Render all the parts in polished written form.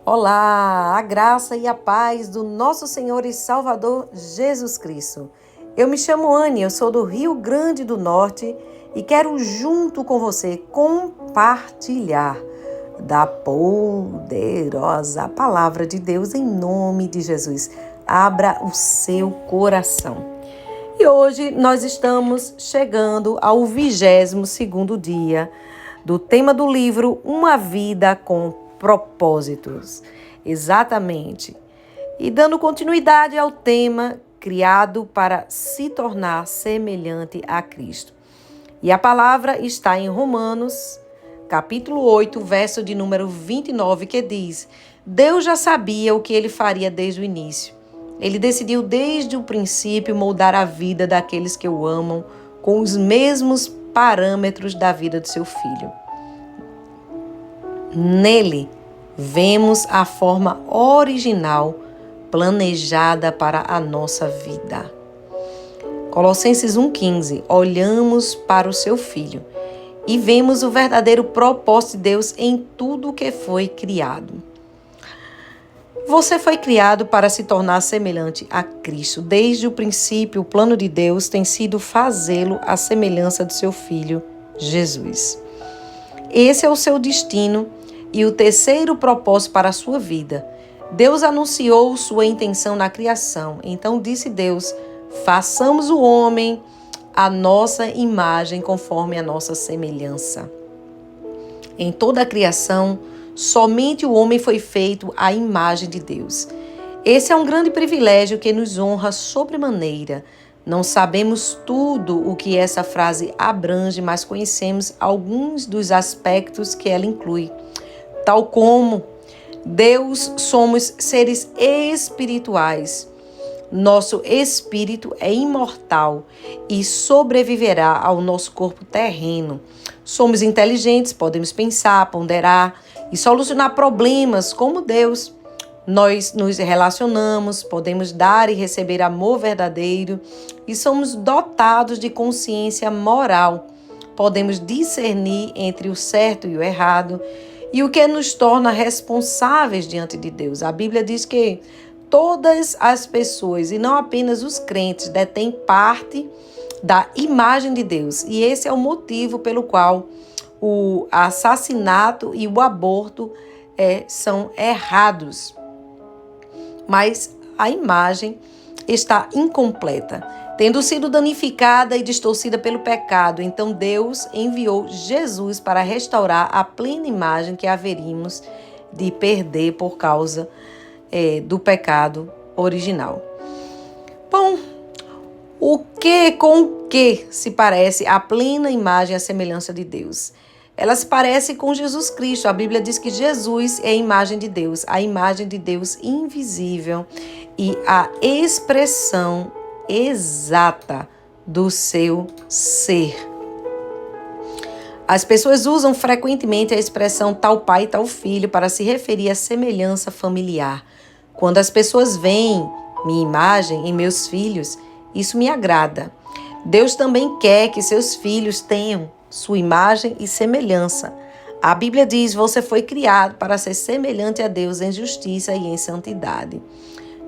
Olá, a graça e a paz do nosso Senhor e Salvador Jesus Cristo. Eu me chamo Anne, eu sou do Rio Grande do Norte e quero junto com você compartilhar da poderosa palavra de Deus em nome de Jesus. Abra o seu coração. E hoje nós estamos chegando ao 22º dia do tema do livro Uma Vida com Propósitos. Exatamente. E dando continuidade ao tema criado para se tornar semelhante a Cristo. E a palavra está em Romanos, capítulo 8, verso de número 29, que diz: Deus já sabia o que ele faria desde o início. Ele decidiu desde o princípio moldar a vida daqueles que o amam com os mesmos parâmetros da vida do seu filho. Nele, vemos a forma original planejada para a nossa vida. Colossenses 1,15. Olhamos para o seu Filho e vemos o verdadeiro propósito de Deus em tudo o que foi criado. Você foi criado para se tornar semelhante a Cristo. Desde o princípio, o plano de Deus tem sido fazê-lo à semelhança do seu Filho, Jesus. Esse é o seu destino e o terceiro propósito para a sua vida. Deus anunciou sua intenção na criação. Então disse Deus: façamos o homem à nossa imagem, conforme a nossa semelhança. Em toda a criação, somente o homem foi feito à imagem de Deus. Esse é um grande privilégio que nos honra sobremaneira. Não sabemos tudo o que essa frase abrange, mas conhecemos alguns dos aspectos que ela inclui. Tal como Deus, somos seres espirituais. Nosso espírito é imortal e sobreviverá ao nosso corpo terreno. Somos inteligentes, podemos pensar, ponderar e solucionar problemas como Deus. Nós nos relacionamos, podemos dar e receber amor verdadeiro e somos dotados de consciência moral. Podemos discernir entre o certo e o errado e o que nos torna responsáveis diante de Deus. A Bíblia diz que todas as pessoas, e não apenas os crentes, detêm parte da imagem de Deus. E esse é o motivo pelo qual o assassinato e o aborto são errados. Mas a imagem está incompleta, tendo sido danificada e distorcida pelo pecado. Então Deus enviou Jesus para restaurar a plena imagem que haveríamos de perder por causa do pecado original. Bom, com o que se parece a plena imagem e a semelhança de Deus? Ela se parece com Jesus Cristo. A Bíblia diz que Jesus é a imagem de Deus invisível e a expressão exata do seu ser. As pessoas usam frequentemente a expressão tal pai, tal filho para se referir à semelhança familiar. Quando as pessoas veem minha imagem em meus filhos, isso me agrada. Deus também quer que seus filhos tenham sua imagem e semelhança. A Bíblia diz: você foi criado para ser semelhante a Deus em justiça e em santidade.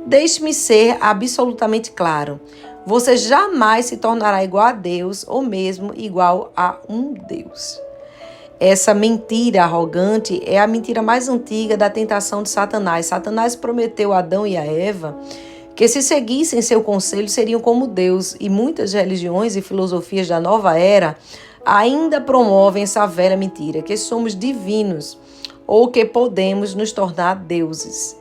Deixe-me ser absolutamente claro. Você jamais se tornará igual a Deus ou mesmo igual a um Deus. Essa mentira arrogante é a mentira mais antiga da tentação de Satanás. Satanás prometeu a Adão e a Eva que se seguissem seu conselho seriam como Deus. E muitas religiões e filosofias da nova era ainda promovem essa velha mentira, que somos divinos ou que podemos nos tornar deuses.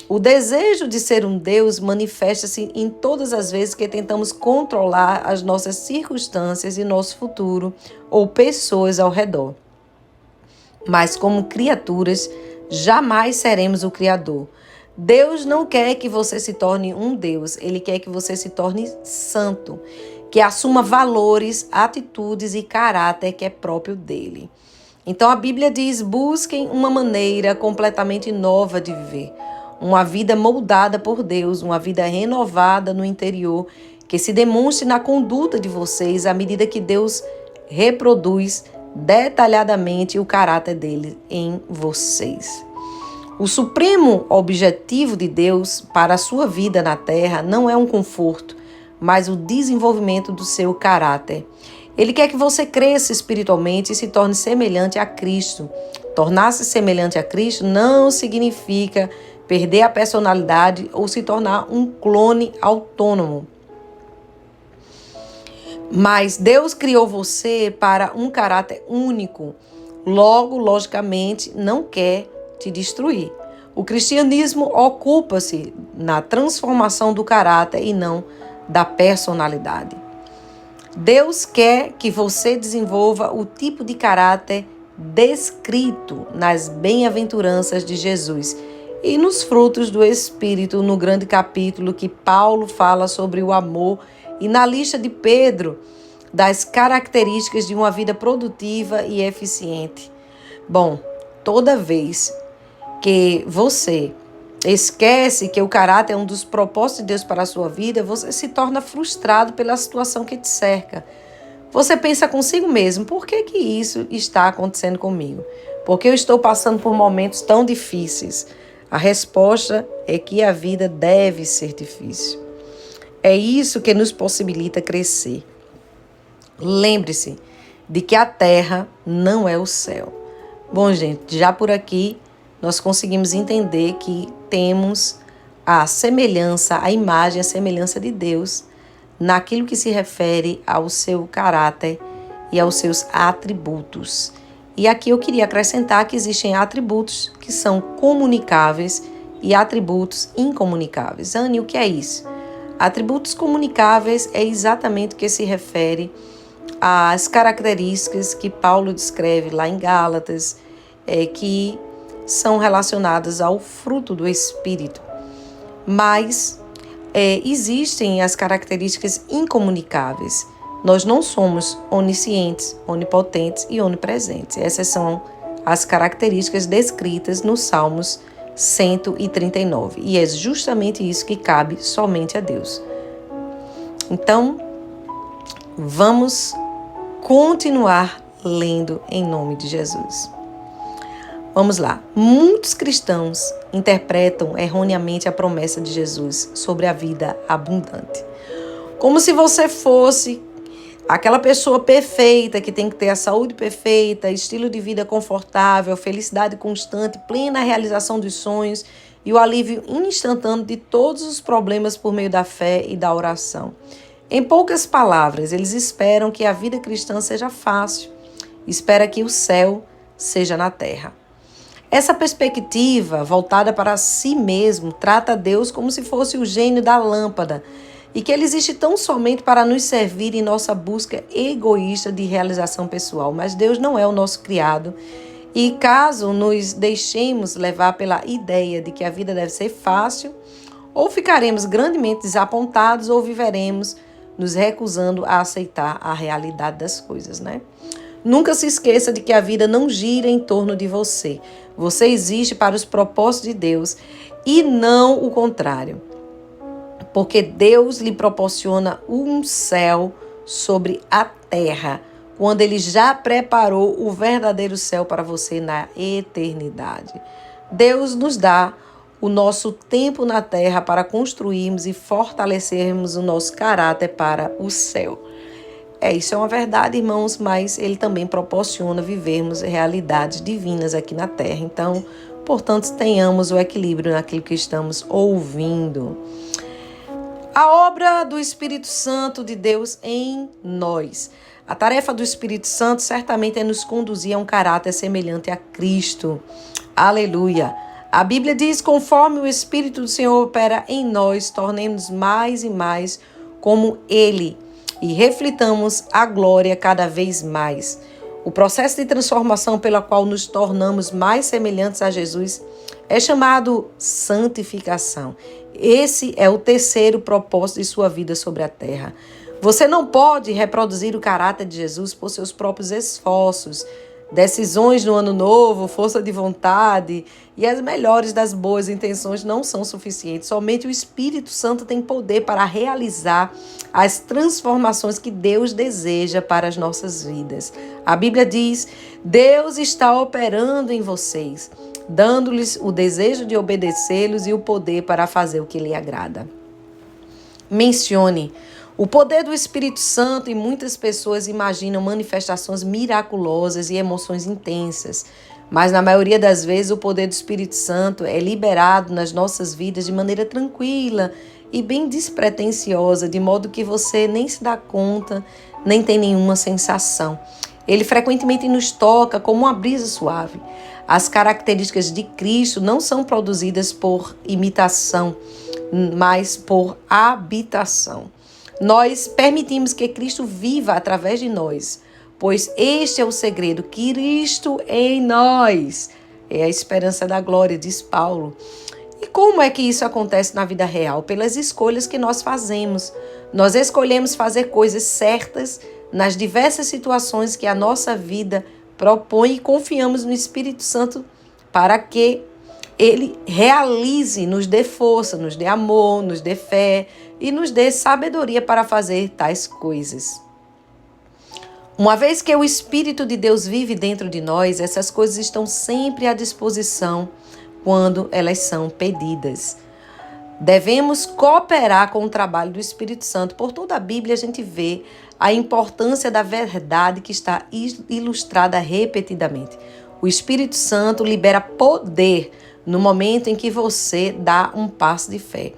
O desejo de ser um Deus manifesta-se em todas as vezes que tentamos controlar as nossas circunstâncias e nosso futuro ou pessoas ao redor. Mas como criaturas, jamais seremos o Criador. Deus não quer que você se torne um Deus, Ele quer que você se torne santo, que assuma valores, atitudes e caráter que é próprio dele. Então a Bíblia diz: busquem uma maneira completamente nova de viver. Uma vida moldada por Deus, uma vida renovada no interior, que se demonstre na conduta de vocês à medida que Deus reproduz detalhadamente o caráter dele em vocês. O supremo objetivo de Deus para a sua vida na terra não é um conforto, mas o desenvolvimento do seu caráter. Ele quer que você cresça espiritualmente e se torne semelhante a Cristo. Tornar-se semelhante a Cristo não significa perder a personalidade ou se tornar um clone autônomo. Mas Deus criou você para um caráter único. Logo, logicamente, não quer te destruir. O cristianismo ocupa-se na transformação do caráter e não da personalidade. Deus quer que você desenvolva o tipo de caráter descrito nas bem-aventuranças de Jesus e nos frutos do Espírito, no grande capítulo que Paulo fala sobre o amor e na lista de Pedro das características de uma vida produtiva e eficiente. Bom, toda vez que você esquece que o caráter é um dos propósitos de Deus para a sua vida, você se torna frustrado pela situação que te cerca. Você pensa consigo mesmo, por que isso está acontecendo comigo? Por que eu estou passando por momentos tão difíceis? A resposta é que a vida deve ser difícil. É isso que nos possibilita crescer. Lembre-se de que a terra não é o céu. Bom, gente, já por aqui nós conseguimos entender que temos a semelhança, a imagem, a semelhança de Deus naquilo que se refere ao seu caráter e aos seus atributos. E aqui eu queria acrescentar que existem atributos que são comunicáveis e atributos incomunicáveis. Anne, o que é isso? Atributos comunicáveis é exatamente o que se refere às características que Paulo descreve lá em Gálatas, que são relacionadas ao fruto do Espírito. Mas existem as características incomunicáveis. Nós não somos oniscientes, onipotentes e onipresentes. Essas são as características descritas nos Salmos 139. E é justamente isso que cabe somente a Deus. Então, vamos continuar lendo em nome de Jesus. Vamos lá. Muitos cristãos interpretam erroneamente a promessa de Jesus sobre a vida abundante. Como se você fosse aquela pessoa perfeita que tem que ter a saúde perfeita, estilo de vida confortável, felicidade constante, plena realização dos sonhos e o alívio instantâneo de todos os problemas por meio da fé e da oração. Em poucas palavras, eles esperam que a vida cristã seja fácil, espera que o céu seja na terra. Essa perspectiva, voltada para si mesmo, trata Deus como se fosse o gênio da lâmpada e que ele existe tão somente para nos servir em nossa busca egoísta de realização pessoal. Mas Deus não é o nosso criado e caso nos deixemos levar pela ideia de que a vida deve ser fácil, ou ficaremos grandemente desapontados ou viveremos nos recusando a aceitar a realidade das coisas, né? Nunca se esqueça de que a vida não gira em torno de você. Você existe para os propósitos de Deus e não o contrário. Porque Deus lhe proporciona um céu sobre a terra, quando Ele já preparou o verdadeiro céu para você na eternidade. Deus nos dá o nosso tempo na terra para construirmos e fortalecermos o nosso caráter para o céu. Isso é uma verdade, irmãos, mas Ele também proporciona vivermos realidades divinas aqui na terra. Então, portanto, tenhamos o equilíbrio naquilo que estamos ouvindo. A obra do Espírito Santo de Deus em nós. A tarefa do Espírito Santo certamente é nos conduzir a um caráter semelhante a Cristo. Aleluia! A Bíblia diz, conforme o Espírito do Senhor opera em nós, tornemos mais e mais como Ele e reflitamos a glória cada vez mais. O processo de transformação pela qual nos tornamos mais semelhantes a Jesus é chamado santificação. Esse é o terceiro propósito de sua vida sobre a terra. Você não pode reproduzir o caráter de Jesus por seus próprios esforços, decisões no ano novo, força de vontade e as melhores das boas intenções não são suficientes. Somente o Espírito Santo tem poder para realizar as transformações que Deus deseja para as nossas vidas. A Bíblia diz, Deus está operando em vocês. dando-lhes o desejo de obedecê-los e o poder para fazer o que lhe agrada. Mencione o poder do Espírito Santo, e muitas pessoas imaginam manifestações miraculosas e emoções intensas, mas na maioria das vezes o poder do Espírito Santo é liberado nas nossas vidas de maneira tranquila e bem despretensiosa, de modo que você nem se dá conta, nem tem nenhuma sensação. Ele frequentemente nos toca como uma brisa suave. As características de Cristo não são produzidas por imitação, mas por habitação. Nós permitimos que Cristo viva através de nós, pois este é o segredo, Cristo em nós. É a esperança da glória, diz Paulo. E como é que isso acontece na vida real? Pelas escolhas que nós fazemos. Nós escolhemos fazer coisas certas nas diversas situações que a nossa vida propõe e confiamos no Espírito Santo para que Ele realize, nos dê força, nos dê amor, nos dê fé e nos dê sabedoria para fazer tais coisas. Uma vez que o Espírito de Deus vive dentro de nós, essas coisas estão sempre à disposição quando elas são pedidas. Devemos cooperar com o trabalho do Espírito Santo. Por toda a Bíblia a gente vê a importância da verdade que está ilustrada repetidamente. O Espírito Santo libera poder no momento em que você dá um passo de fé.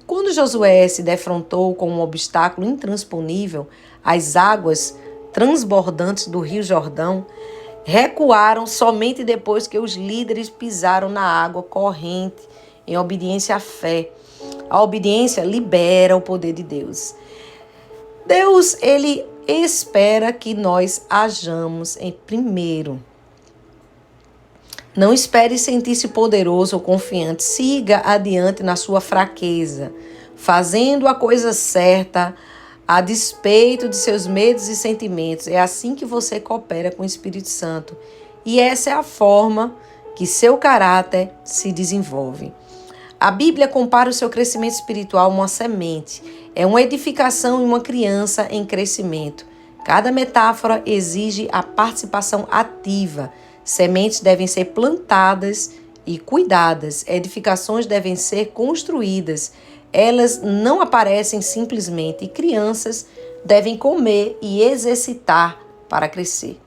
Quando Josué se defrontou com um obstáculo intransponível, as águas transbordantes do Rio Jordão recuaram somente depois que os líderes pisaram na água corrente em obediência à fé. A obediência libera o poder de Deus. Deus, Ele espera que nós hajamos em primeiro. Não espere sentir-se poderoso ou confiante. Siga adiante na sua fraqueza, fazendo a coisa certa a despeito de seus medos e sentimentos. É assim que você coopera com o Espírito Santo. E essa é a forma que seu caráter se desenvolve. A Bíblia compara o seu crescimento espiritual a uma semente. É uma edificação e uma criança em crescimento. Cada metáfora exige a participação ativa. Sementes devem ser plantadas e cuidadas. Edificações devem ser construídas. Elas não aparecem simplesmente. E crianças devem comer e exercitar para crescer.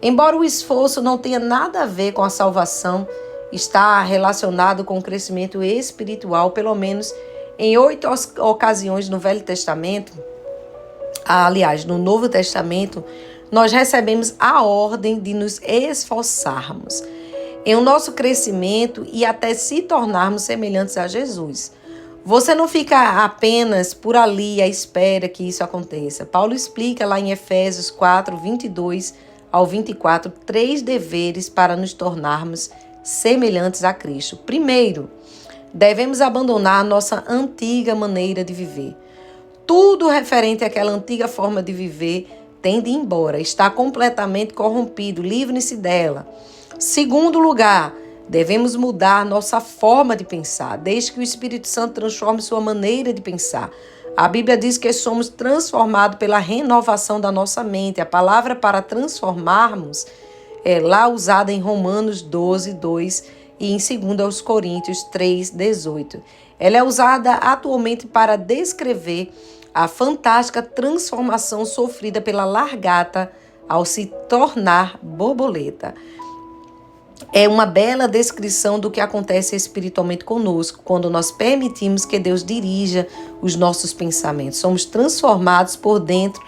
Embora o esforço não tenha nada a ver com a salvação, está relacionado com o crescimento espiritual, pelo menos em 8 ocasiões no Velho Testamento. Aliás, no Novo Testamento, nós recebemos a ordem de nos esforçarmos em o nosso crescimento e até se tornarmos semelhantes a Jesus. Você não fica apenas por ali à espera que isso aconteça. Paulo explica lá em Efésios 4, 22 ao 24, 3 deveres para nos tornarmos semelhantes a Cristo. Primeiro, devemos abandonar a nossa antiga maneira de viver. Tudo referente àquela antiga forma de viver tem de ir embora, está completamente corrompido, livre-se dela. Segundo lugar, devemos mudar nossa forma de pensar, desde que o Espírito Santo transforme sua maneira de pensar. A Bíblia diz que somos transformados pela renovação da nossa mente. A palavra para transformarmos é lá usada em Romanos 12, 2 e em 2 Coríntios 3, 18. Ela é usada atualmente para descrever a fantástica transformação sofrida pela largata ao se tornar borboleta. É uma bela descrição do que acontece espiritualmente conosco quando nós permitimos que Deus dirija os nossos pensamentos. Somos transformados por dentro,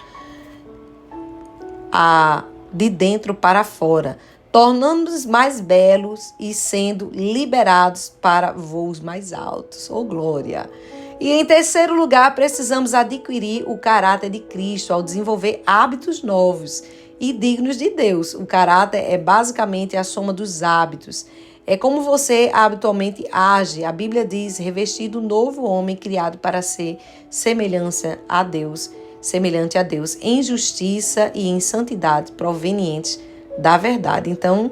de dentro para fora, tornando-nos mais belos e sendo liberados para voos mais altos. Oh, glória! E em terceiro lugar, precisamos adquirir o caráter de Cristo ao desenvolver hábitos novos e dignos de Deus. O caráter é basicamente a soma dos hábitos. É como você habitualmente age. A Bíblia diz, revestido um novo homem criado para ser semelhante a Deus, em justiça e em santidade provenientes da verdade. Então,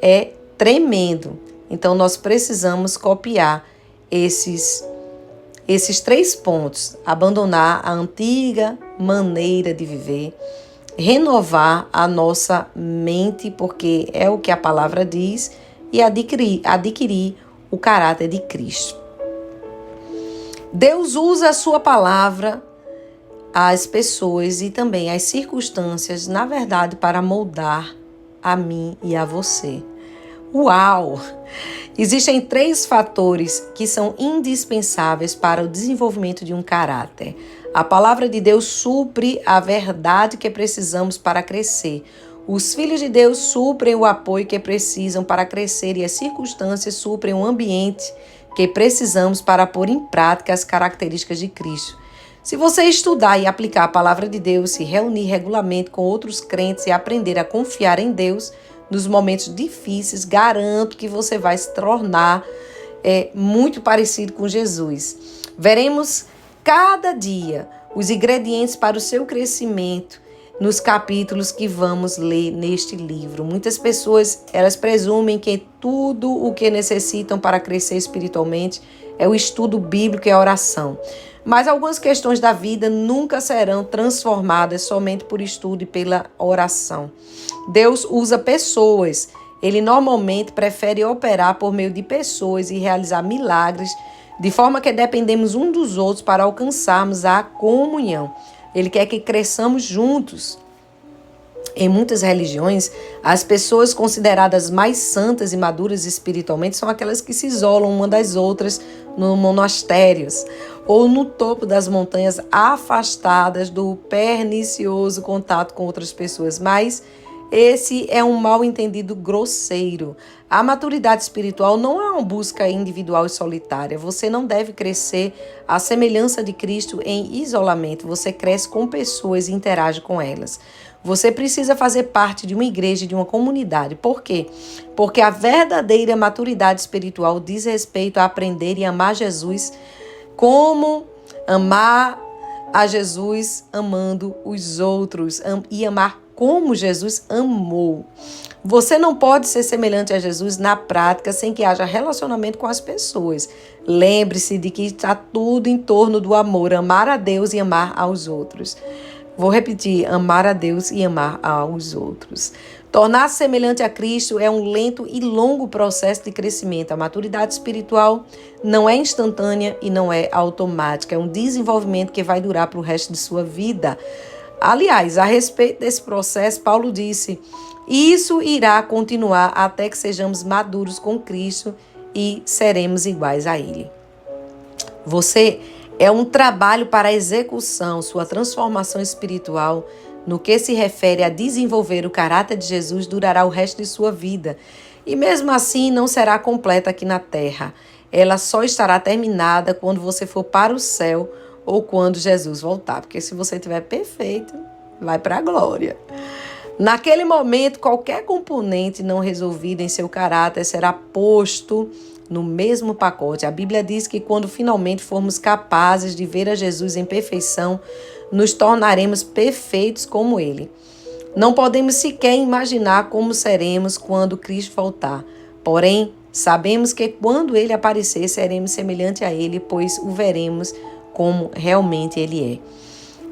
é tremendo. Então, nós precisamos copiar esses 3 pontos: abandonar a antiga maneira de viver, renovar a nossa mente, porque é o que a palavra diz, e adquirir o caráter de Cristo. Deus usa a sua palavra, as pessoas e também as circunstâncias, na verdade, para moldar a mim e a você. Uau! Existem 3 fatores que são indispensáveis para o desenvolvimento de um caráter. A palavra de Deus supre a verdade que precisamos para crescer. Os filhos de Deus suprem o apoio que precisam para crescer e as circunstâncias suprem o ambiente que precisamos para pôr em prática as características de Cristo. Se você estudar e aplicar a palavra de Deus, se reunir regularmente com outros crentes e aprender a confiar em Deus nos momentos difíceis, garanto que você vai se tornar muito parecido com Jesus. Veremos cada dia os ingredientes para o seu crescimento nos capítulos que vamos ler neste livro. Muitas pessoas, elas presumem que tudo o que necessitam para crescer espiritualmente é o estudo bíblico e a oração. Mas algumas questões da vida nunca serão transformadas somente por estudo e pela oração. Deus usa pessoas. Ele normalmente prefere operar por meio de pessoas e realizar milagres, de forma que dependemos uns dos outros para alcançarmos a comunhão. Ele quer que cresçamos juntos. Em muitas religiões, as pessoas consideradas mais santas e maduras espiritualmente são aquelas que se isolam uma das outras nos monastérios ou no topo das montanhas, afastadas do pernicioso contato com outras pessoas. Mas esse é um mal-entendido grosseiro. A maturidade espiritual não é uma busca individual e solitária. Você não deve crescer à semelhança de Cristo em isolamento. Você cresce com pessoas e interage com elas. Você precisa fazer parte de uma igreja, de uma comunidade. Por quê? Porque a verdadeira maturidade espiritual diz respeito a aprender e amar Jesus como amar a Jesus amando os outros e amar como Jesus amou. Você não pode ser semelhante a Jesus na prática sem que haja relacionamento com as pessoas. Lembre-se de que está tudo em torno do amor, amar a Deus e amar aos outros. Vou repetir, amar a Deus e amar aos outros. Tornar-se semelhante a Cristo é um lento e longo processo de crescimento. A maturidade espiritual não é instantânea e não é automática. É um desenvolvimento que vai durar para o resto de sua vida. Aliás, a respeito desse processo, Paulo disse: isso irá continuar até que sejamos maduros com Cristo e seremos iguais a Ele. Você é um trabalho para a execução, sua transformação espiritual, no que se refere a desenvolver o caráter de Jesus, durará o resto de sua vida. E mesmo assim não será completa aqui na terra. Ela só estará terminada quando você for para o céu ou quando Jesus voltar. Porque se você estiver perfeito, vai para a glória. Naquele momento, qualquer componente não resolvido em seu caráter será posto no mesmo pacote. A Bíblia diz que quando finalmente formos capazes de ver a Jesus em perfeição, nos tornaremos perfeitos como Ele. Não podemos sequer imaginar como seremos quando Cristo voltar. Porém, sabemos que quando Ele aparecer, seremos semelhantes a Ele, pois o veremos como realmente Ele é.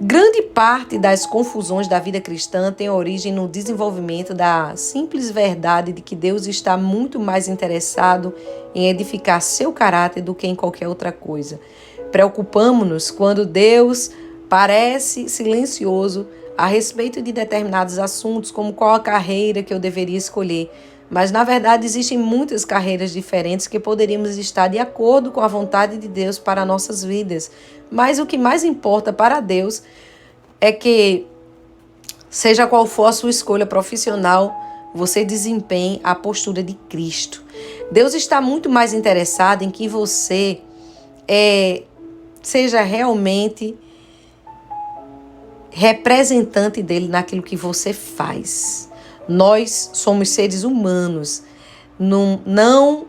Grande parte das confusões da vida cristã tem origem no desenvolvimento da simples verdade de que Deus está muito mais interessado em edificar seu caráter do que em qualquer outra coisa. Preocupamos-nos quando Deus parece silencioso a respeito de determinados assuntos, como qual a carreira que eu deveria escolher. Mas, na verdade, existem muitas carreiras diferentes que poderíamos estar de acordo com a vontade de Deus para nossas vidas. Mas o que mais importa para Deus é que, seja qual for a sua escolha profissional, você desempenhe a postura de Cristo. Deus está muito mais interessado em que você seja realmente representante dele naquilo que você faz. Nós somos seres humanos, não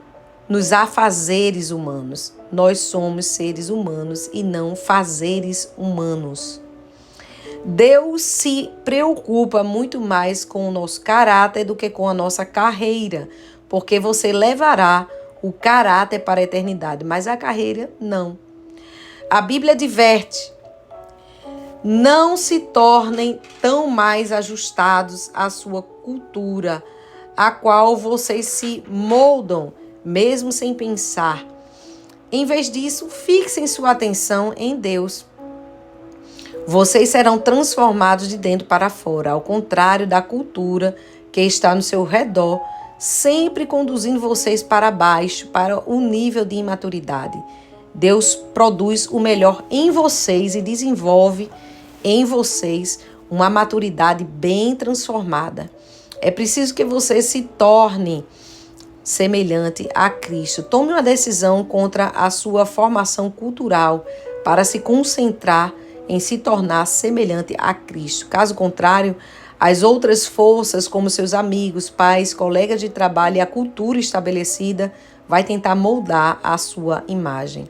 nos afazeres humanos. Nós somos seres humanos e não fazeres humanos. Deus se preocupa muito mais com o nosso caráter do que com a nossa carreira, porque você levará o caráter para a eternidade, mas a carreira não. A Bíblia adverte: não se tornem tão mais ajustados à sua cultura. a qual vocês se moldam, mesmo sem pensar. Em vez disso, fixem sua atenção em Deus. Vocês serão transformados de dentro para fora, ao contrário da cultura que está no seu redor, sempre conduzindo vocês para baixo, para o nível de imaturidade. Deus produz o melhor em vocês e desenvolve em vocês uma maturidade bem transformada. É preciso que você se torne semelhante a Cristo. Tome uma decisão contra a sua formação cultural para se concentrar em se tornar semelhante a Cristo. Caso contrário, as outras forças, como seus amigos, pais, colegas de trabalho e a cultura estabelecida, vai tentar moldar a sua imagem.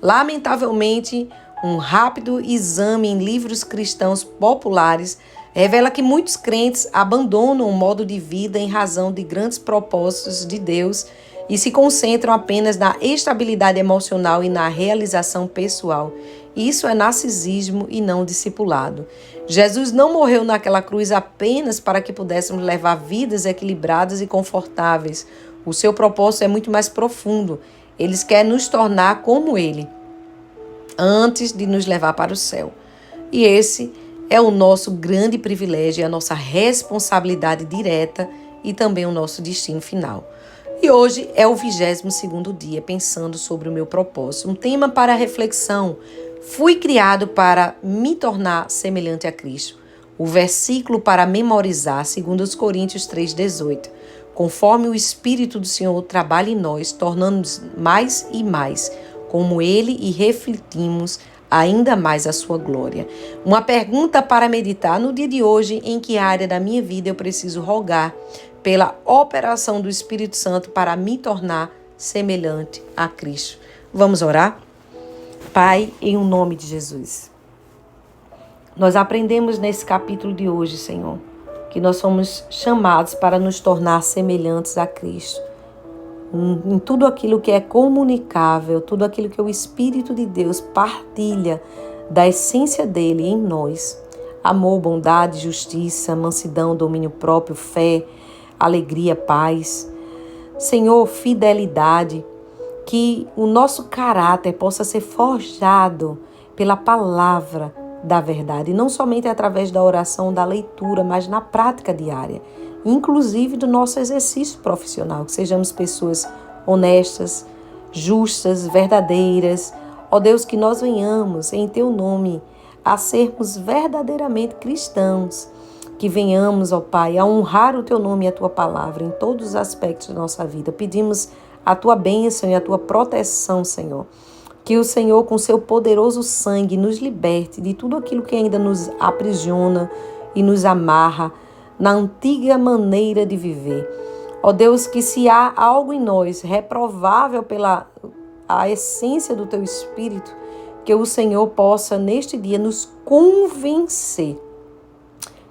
Lamentavelmente, um rápido exame em livros cristãos populares revela que muitos crentes abandonam o modo de vida em razão de grandes propósitos de Deus e se concentram apenas na estabilidade emocional e na realização pessoal. Isso é narcisismo e não discipulado. Jesus não morreu naquela cruz apenas para que pudéssemos levar vidas equilibradas e confortáveis. O seu propósito é muito mais profundo. Ele quer nos tornar como Ele, antes de nos levar para o céu. E esse é o nosso grande privilégio, a nossa responsabilidade direta e também o nosso destino final. E hoje é o 22º dia pensando sobre o meu propósito. Um tema para reflexão. Fui criado para me tornar semelhante a Cristo. O versículo para memorizar, 2 Coríntios 3,18. Conforme o Espírito do Senhor trabalha em nós, tornando-nos mais e mais como Ele e refletimos ainda mais a sua glória. Uma pergunta para meditar no dia de hoje: em que área da minha vida eu preciso rogar pela operação do Espírito Santo para me tornar semelhante a Cristo? Vamos orar? Pai, em o nome de Jesus, nós aprendemos nesse capítulo de hoje, Senhor, que nós somos chamados para nos tornar semelhantes a Cristo. Em tudo aquilo que é comunicável, tudo aquilo que o Espírito de Deus partilha da essência dele em nós. Amor, bondade, justiça, mansidão, domínio próprio, fé, alegria, paz. Senhor, fidelidade, que o nosso caráter possa ser forjado pela palavra da verdade, não somente através da oração, da leitura, mas na prática diária, inclusive do nosso exercício profissional, que sejamos pessoas honestas, justas, verdadeiras. Ó Deus, que nós venhamos em Teu nome a sermos verdadeiramente cristãos, que venhamos, ó Pai, a honrar o Teu nome e a Tua palavra em todos os aspectos da nossa vida. Pedimos a Tua bênção e a Tua proteção, Senhor. Que o Senhor, com Seu poderoso sangue, nos liberte de tudo aquilo que ainda nos aprisiona e nos amarra na antiga maneira de viver. Ó Deus, que se há algo em nós reprovável pela a essência do Teu Espírito, que o Senhor possa neste dia nos convencer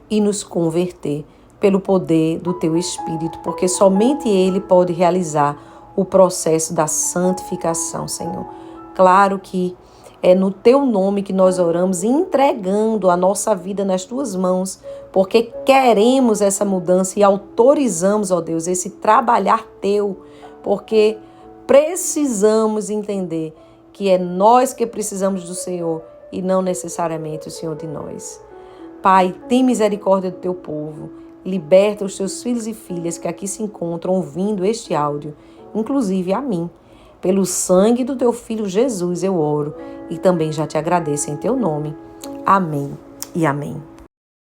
e nos converter pelo poder do Teu Espírito, porque somente Ele pode realizar o processo da santificação, Senhor. Claro que é no Teu nome que nós oramos, entregando a nossa vida nas Tuas mãos, porque queremos essa mudança e autorizamos, ó Deus, esse trabalhar Teu, porque precisamos entender que é nós que precisamos do Senhor e não necessariamente o Senhor de nós. Pai, tem misericórdia do Teu povo, liberta os Teus filhos e filhas que aqui se encontram ouvindo este áudio, inclusive a mim. Pelo sangue do Teu Filho Jesus eu oro e também já te agradeço em Teu nome. Amém e amém.